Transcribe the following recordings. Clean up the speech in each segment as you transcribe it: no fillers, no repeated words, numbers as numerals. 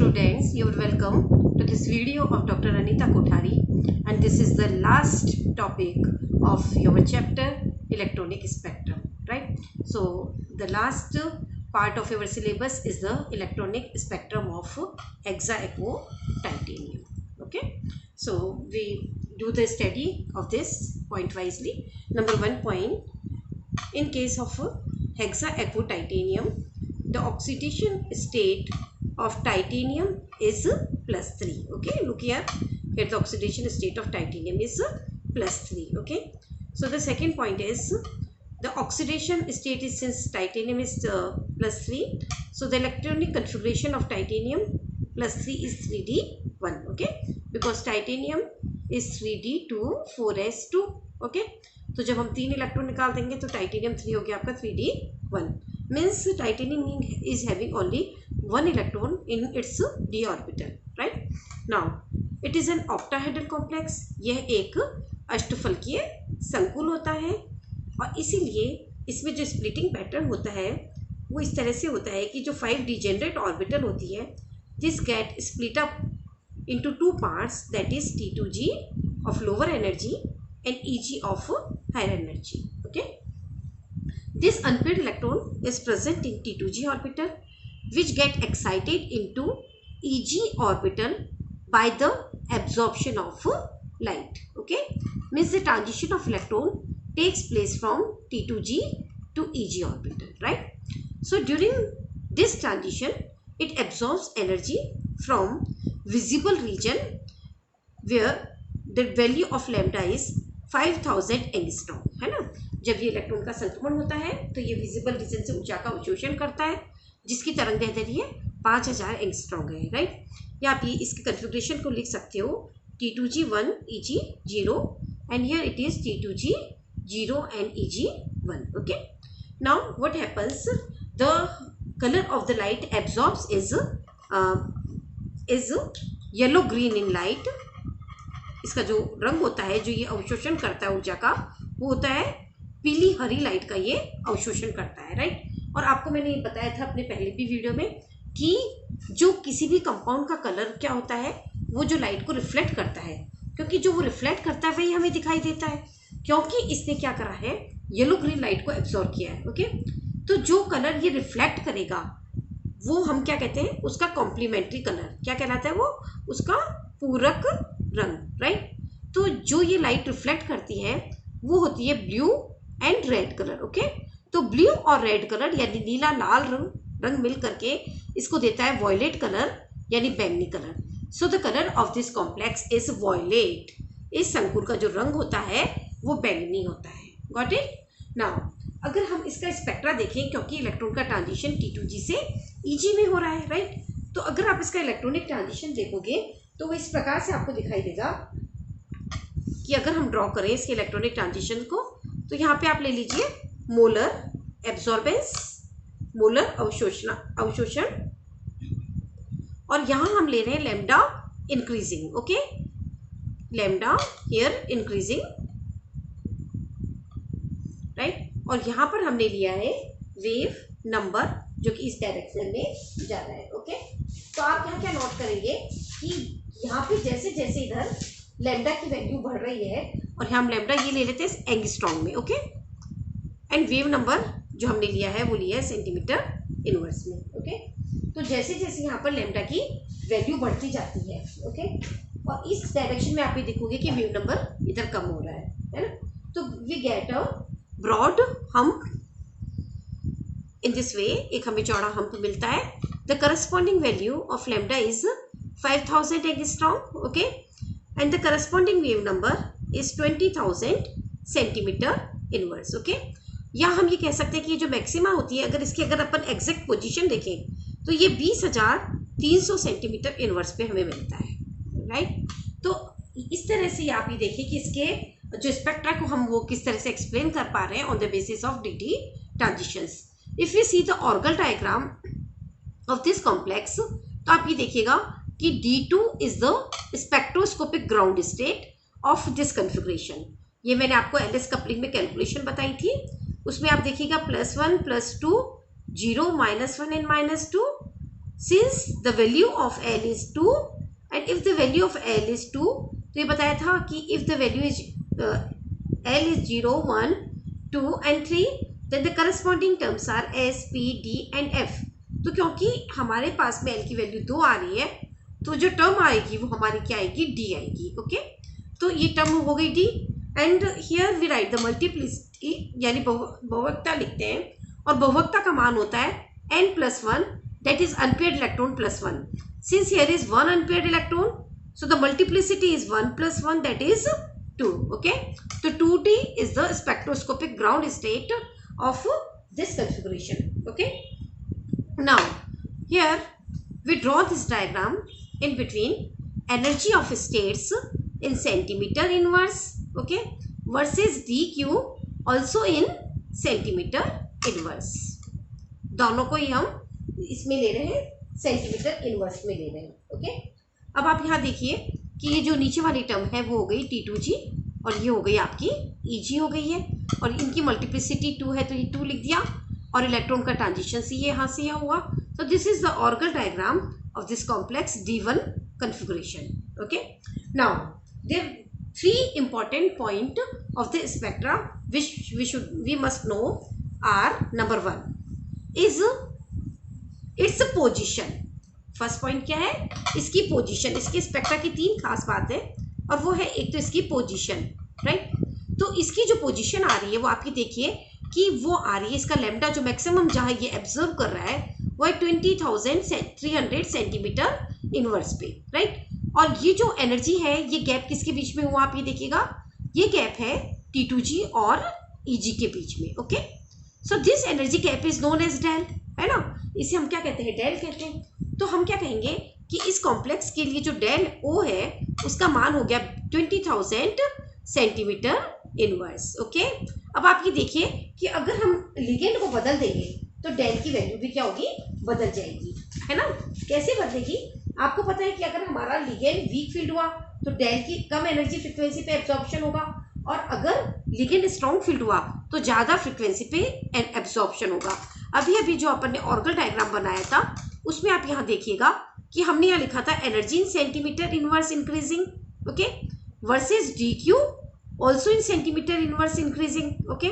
students, you are welcome to this video of Dr. Anita Kothari, and this is the last topic of your chapter electronic spectrum, right? So the last part of your syllabus is the electronic spectrum of hexaquo titanium. Okay, so we do the study of this point wisely. Number 1 point, in case of hexaquo titanium, the oxidation state of titanium is +3. Okay, look here the oxidation state of titanium is +3. Okay, so the second point is the oxidation state is, since titanium is +3, so the electronic configuration of titanium +3 is 3d1. Okay, because titanium is 3d2 4s2. Okay, तो जब हम 3 electron निकाल देंगे तो titanium 3 हो गया आपका 3d1. Means titanium is having only 1 electron in its d orbital, right. Now it is an octahedral complex. यह एक अष्टफलकीय संकुल होता है और इसीलिए इसमें जो स्प्लिटिंग पैटर्न होता है वो इस तरह से होता है कि जो 5 डिजेनरेट ऑर्बिटल होती है, this get split up into 2 parts, that is T2g of lower energy and Eg of higher energy. Okay, this unpaired electron is present in T2g orbital, which get excited into Eg orbital by the absorption of light. Okay, means the transition of electron takes place from T2g to Eg orbital, right? So during this transition it absorbs energy from visible region where the value of lambda is 5000 angstrom, है ना. जब ये electron का संक्रमण होता है तो ये विजिबल रीजन से ऊर्जा का अवशोषण करता है जिसकी तरंग दैर्ध्य है 5000 एंगस्ट्रॉम है, राइट. या आप ये इसके कन्फिग्रेशन को लिख सकते हो T2g1 Eg0 and here it is T2g0 and Eg1. Okay, now what happens, the color of the light absorbs is yellow green in light. इसका जो रंग होता है जो ये अवशोषण करता है ऊर्जा का, वो होता है पीली हरी लाइट का ये अवशोषण करता है, राइट. और आपको मैंने ये बताया था अपने पहले भी वीडियो में कि जो किसी भी कंपाउंड का कलर क्या होता है, वो जो लाइट को रिफ्लेक्ट करता है, क्योंकि जो वो रिफ्लेक्ट करता है वही हमें दिखाई देता है, क्योंकि इसने क्या करा है, येलो ग्रीन लाइट को एब्जॉर्ब किया है. ओके, तो जो कलर ये रिफ्लेक्ट करेगा वो हम क्या कहते हैं, उसका कॉम्प्लीमेंट्री कलर क्या कहलाता है, वो उसका पूरक रंग, राइट. तो जो ये लाइट रिफ्लेक्ट करती है वो होती है blue and red colour. Okay, तो ब्लू और रेड कलर यानी नीला लाल रंग मिल करके इसको देता है वॉयलेट कलर यानी बैंगनी colour. So the colour of this complex is violet. इस संकुल का जो रंग होता है वो बैंगनी होता है. Got it. नाउ अगर हम इसका स्पेक्ट्रा देखें, क्योंकि इलेक्ट्रॉन का ट्रांजिशन T2g से Eg में हो रहा है, राइट. तो अगर आप इसका इलेक्ट्रॉनिक ट्रांजिशन देखोगे तो वो इस प्रकार से आपको दिखाई देगा कि अगर हम ड्रॉ करें इसके इलेक्ट्रॉनिक ट्रांजिशन को, तो यहाँ पे आप ले लीजिए मोलर एब्जॉर्बेंस, मोलर अवशोषण, और यहाँ हम ले रहे हैं lambda increasing. Okay, lambda here increasing, right. और यहाँ पर हमने लिया है वेव नंबर जो कि इस डायरेक्शन में जा रहा है. ओके, तो आप यहाँ क्या नोट करेंगे कि यहाँ पे जैसे जैसे इधर लैम्डा की वैल्यू बढ़ रही है, और हम लैम्डा ये ले लेते हैं एंगस्ट्रॉम में. ओके, एंड वेव नंबर जो हमने लिया है वो लिया है सेंटीमीटर इनवर्स में. ओके, तो जैसे जैसे यहाँ पर लैम्डा की वैल्यू बढ़ती जाती है, ओके, और इस डायरेक्शन में आप ये देखोगे कि वेव नंबर इधर कम हो रहा है ना. तो we get a broad hump in this way. एक हमें चौड़ा हम्प मिलता है. The corresponding value of lambda is 5000 angstrom. Okay, and the corresponding wave number is 20000 centimetre inverse. Okay, या हम ये कह सकते हैं कि ये जो मैक्सिमा होती है, अगर अपन एग्जैक्ट पोजीशन देखें तो ये 20300 सेंटीमीटर इनवर्स पे हमें मिलता है, राइट. तो इस तरह से आप ये देखिए कि इसके जो स्पेक्ट्रा को हम वो किस तरह से एक्सप्लेन कर पा रहे हैं on the basis of dt transitions. If you see the Orgel diagram of this complex, तो आप ये देखिएगा कि D2 is the spectroscopic ground state of this configuration. ये मैंने आपको LS कपलिंग में कैलकुलेशन बताई थी, उसमें आप देखिएगा +1 +2 0 -1 and -2 since the value of L is 2 and if the value of L is 2, तो ये बताया था कि if the value is L is 0, 1, 2 and 3, then the corresponding terms are S, P, D and F. तो क्योंकि हमारे पास में L की वैल्यू 2 आ रही है, तो जो टर्म आएगी वो हमारी क्या आएगी, D आएगी. ओके, तो ये टर्म हो गई D. And here we write the multiplicity, यानी बहुवक्ता लिखते हैं, और बहुवक्ता का मान होता है n+1, that is unpaired electron plus 1. Since here is one unpaired electron, so the multiplicity is 1+1, that is 2. Okay, so 2D is the spectroscopic ground state of this configuration. Okay, now here we draw this diagram in between energy of states in centimeter inverse, okay, versus dq also in centimeter inverse. दोनों को ही हम इसमें ले रहे हैं, centimetre inverse में ले रहे हैं. ओके, अब आप यहाँ देखिए कि ये जो नीचे वाली टर्म है वो हो गई T2G, और ये हो गई आपकी EG हो गई है, और इनकी मल्टीप्लिसिटी 2 है तो ये 2 लिख दिया, और इलेक्ट्रॉन का ट्रांजिशन से ये यहाँ से यहाँ हुआ. तो this is the Orgel diagram of this complex D1 configuration. Okay, now there are 3 important point of the spectra which we must know are: number 1 is its position. First point क्या है, इसकी पोजीशन. इसके spectra की 3 खास बात है, और वो है एक तो इसकी पोजीशन, राइट. तो इसकी जो पोजीशन आ रही है वो आपकी देखिए कि वो आ रही है, इसका लैम्डा जो मैक्सिमम जहाँ ये एब्जर्व कर रहा है वो है 20,300 सेंटीमीटर इनवर्स पे, राइट. और ये जो एनर्जी है, ये गैप किसके बीच में हुआ, आप ये देखिएगा, ये गैप है T2G और EG के बीच में. Okay, so this energy gap is known as del, है ना. इसे हम क्या कहते हैं, डेल कहते हैं. तो हम क्या कहेंगे कि इस कॉम्प्लेक्स के लिए जो डेल O है उसका मान हो गया 20,000 सेंटीमीटर इनवर्स. ओके, अब आप ये देखिए कि अगर हम लिगेंड को बदल देंगे तो डेल की वैल्यू भी क्या होगी, बदल जाएगी, है ना. कैसे बदलेगी, आपको पता है कि अगर हमारा लिगेंड वीक फील्ड हुआ तो डेल की कम एनर्जी फ्रिक्वेंसी पे एब्जॉर्प्शन होगा, और अगर लिगेंड स्ट्रॉन्ग फील्ड हुआ तो ज़्यादा फ्रिक्वेंसी पे एब्जॉर्प्शन होगा. अभी अभी जो अपन ने ऑर्गल डायग्राम बनाया था उसमें आप यहाँ देखिएगा कि हमने यहाँ लिखा था energy in centimetre inverse increasing, okay, versus DQ also in centimetre inverse increasing. Okay,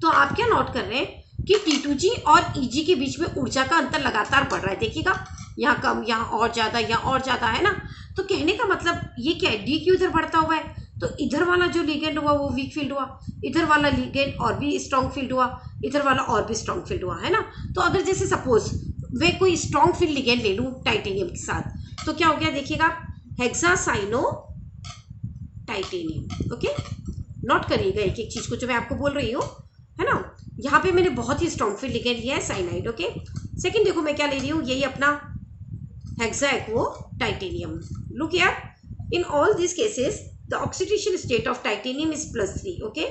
तो आप क्या नोट कर रहे हैं कि T2G और EG के बीच में ऊर्जा का अंतर लगातार बढ़ रहा है. देखिएगा, यहाँ कम, यहाँ और ज़्यादा, यहाँ और ज़्यादा, है ना. तो कहने का मतलब ये क्या है, DQ इधर बढ़ता हुआ है, तो इधर वाला जो लिगेंड हुआ वो वीक फील्ड हुआ, इधर वाला लिगेंड और भी स्ट्रॉन्ग फील्ड हुआ, इधर वाला और भी स्ट्रॉन्ग फील्ड हुआ, है ना. तो अगर जैसे सपोज मैं कोई स्ट्रॉन्ग फील्ड लिगेंड ले लूँ टाइटेनियम के साथ, तो क्या हो गया, देखिएगा, हेक्सासाइनो टाइटेनियम. ओके, नोट करिएगा एक एक चीज़ को जो मैं आपको बोल रही हूँ, है ना. यहाँ पे मैंने बहुत ही स्ट्रॉन्ग फील्ड लिगेंड लिया है, साइनाइड. ओके, सेकेंड देखो मैं क्या ले रही हूँ, यही अपना hexaaqua titanium. Look here, in all this cases the oxidation state of titanium is +3. Okay,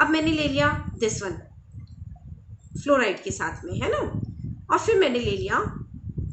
अब मैंने ले लिया दिस वन फ्लोराइड के साथ में, है ना, और फिर मैंने ले लिया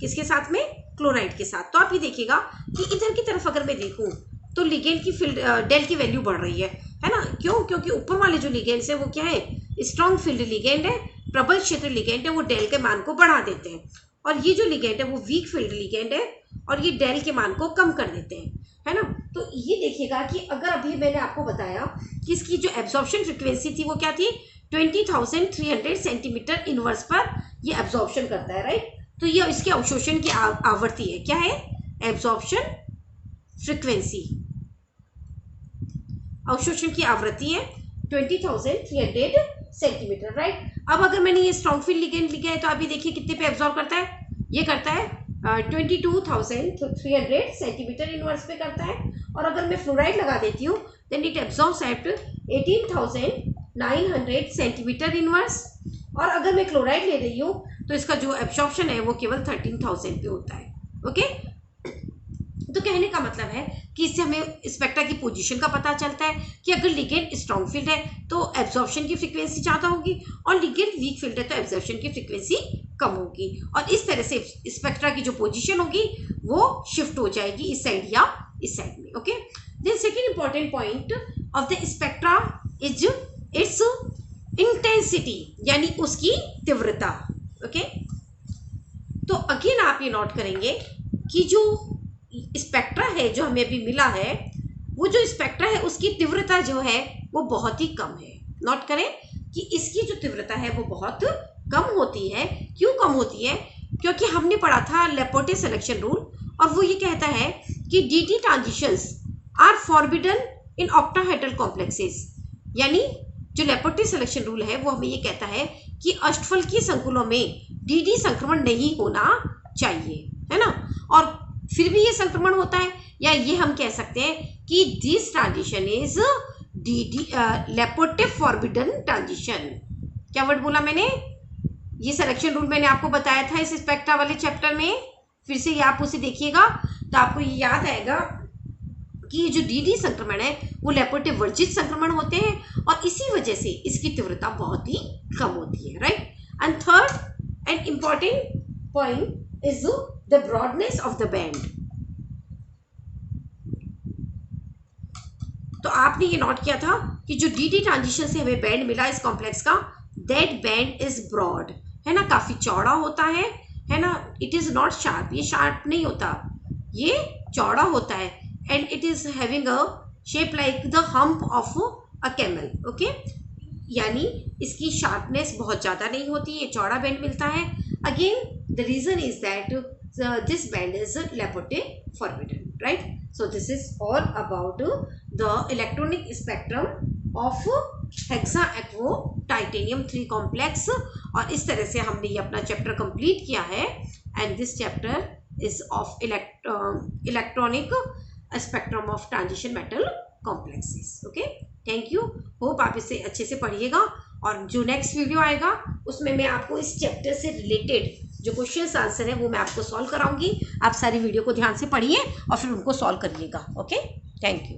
किसके साथ में, क्लोराइड के साथ. तो आप ये देखिएगा कि इधर की तरफ अगर मैं देखूं तो लिगेंड की फील्ड डेल की वैल्यू बढ़ रही है ना. क्यों, क्योंकि ऊपर वाले जो लिगेंड्स है वो क्या है, स्ट्रॉन्ग फील्ड लिगेंड है, प्रबल क्षेत्र लिगेंड है, वो डेल के मान को बढ़ा देते हैं. और ये जो लिगेंड है वो वीक फील्ड लिगेंड है, और ये डेल के मान को कम कर देते हैं, है ना. तो ये देखिएगा कि अगर अभी मैंने आपको बताया कि इसकी जो एब्जॉर्प्शन फ्रिक्वेंसी थी वो क्या थी, 20,300 सेंटीमीटर इनवर्स पर ये एब्जॉर्प्शन करता है, राइट. तो ये इसके अवशोषण की आवृत्ति है, क्या है, एब्जॉर्प्शन फ्रिक्वेंसी, अवशोषण की आवृत्ति है 20,300 सेंटीमीटर, राइट. अब अगर मैंने ये स्ट्रॉन्ग फील्ड लिगेंड लिखा है तो अभी देखिए कितने पे एब्जॉर्ब करता है, ये करता है 22,300 सेंटीमीटर इनवर्स पे करता है. और अगर मैं फ्लोराइड लगा देती हूँ then it absorbs at 18,900 centimetre inverse. और अगर मैं क्लोराइड ले रही हूँ तो इसका जो एब्जॉर्प्शन है वो केवल 13,000 पे होता है. ओके, तो कहने का मतलब है कि इससे हमें स्पेक्ट्रा की पोजीशन का पता चलता है कि अगर लिगेंड स्ट्रॉन्ग फील्ड है तो एब्जॉर्प्शन की फ्रीक्वेंसी ज़्यादा होगी, और लिगेंड वीक फील्ड है तो एब्जॉर्प्शन की फ्रीक्वेंसी कम होगी. और इस तरह से स्पेक्ट्रा की जो पोजीशन होगी वो शिफ्ट हो जाएगी इस साइड या इस साइड में. Okay, then second important point of the spectra is its intensity, यानी उसकी तीव्रता. ओके, तो अगेन आप ये नोट करेंगे कि जो स्पेक्ट्रा है जो हमें अभी मिला है, वो जो स्पेक्ट्रा है उसकी तीव्रता जो है वो बहुत ही कम है। नोट करें कि इसकी जो तीव्रता है वो बहुत कम होती है। क्यों कम होती है? क्योंकि हमने पढ़ा था लेपोटे सिलेक्शन रूल, और वो ये कहता है कि D transitions are forbidden in octahedral complexes. यानी जो लेपोटे सिलेक्शन रूल है वो हमें ये कहता है कि अष्टफलकीय संकुलों में डी संक्रमण नहीं होना चाहिए, है ना। और फिर भी ये संक्रमण होता है, या ये हम कह सकते हैं कि this transition is Laporte forbidden transition. क्या वर्ड बोला मैंने? ये सिलेक्शन रूल मैंने आपको बताया था इस स्पेक्ट्रा वाले चैप्टर में। फिर से ये आप उसे देखिएगा तो आपको ये याद आएगा कि ये जो डी संक्रमण है वो लेपोटे वर्जित संक्रमण होते हैं, और इसी वजह से इसकी तीव्रता बहुत ही कम होती है, right. And third and important point is the broadness of the band. तो आपने ये नोट किया था कि जो डी ट्रांजिशन से हमें बैंड मिला इस कॉम्प्लेक्स का, दैट बैंड इज ब्रॉड, है ना, काफी चौड़ा होता है ना। इट इज नॉट शार्प, ये शार्प नहीं होता, ये चौड़ा होता है। And it is having a shape like the hump of a camel, okay. यानी इसकी शार्पनेस बहुत ज़्यादा नहीं होती, ये चौड़ा बैंड मिलता है। Again the reason is that this band is Laporte forbidden, right. So this is all about the electronic spectrum of hexaaqua titanium 3 complex. और इस तरह से हमने ये अपना चैप्टर कंप्लीट किया है। And this chapter is of electronic spectrum of transition metal complexes, okay. Thank you, hope आप इसे अच्छे से पढ़िएगा। और जो नेक्स्ट वीडियो आएगा उसमें मैं आपको इस चैप्टर से रिलेटेड जो क्वेश्चंस आंसर है वो मैं आपको सॉल्व कराऊंगी। आप सारी वीडियो को ध्यान से पढ़िए और फिर उनको सॉल्व करिएगा, ओके। Thank you.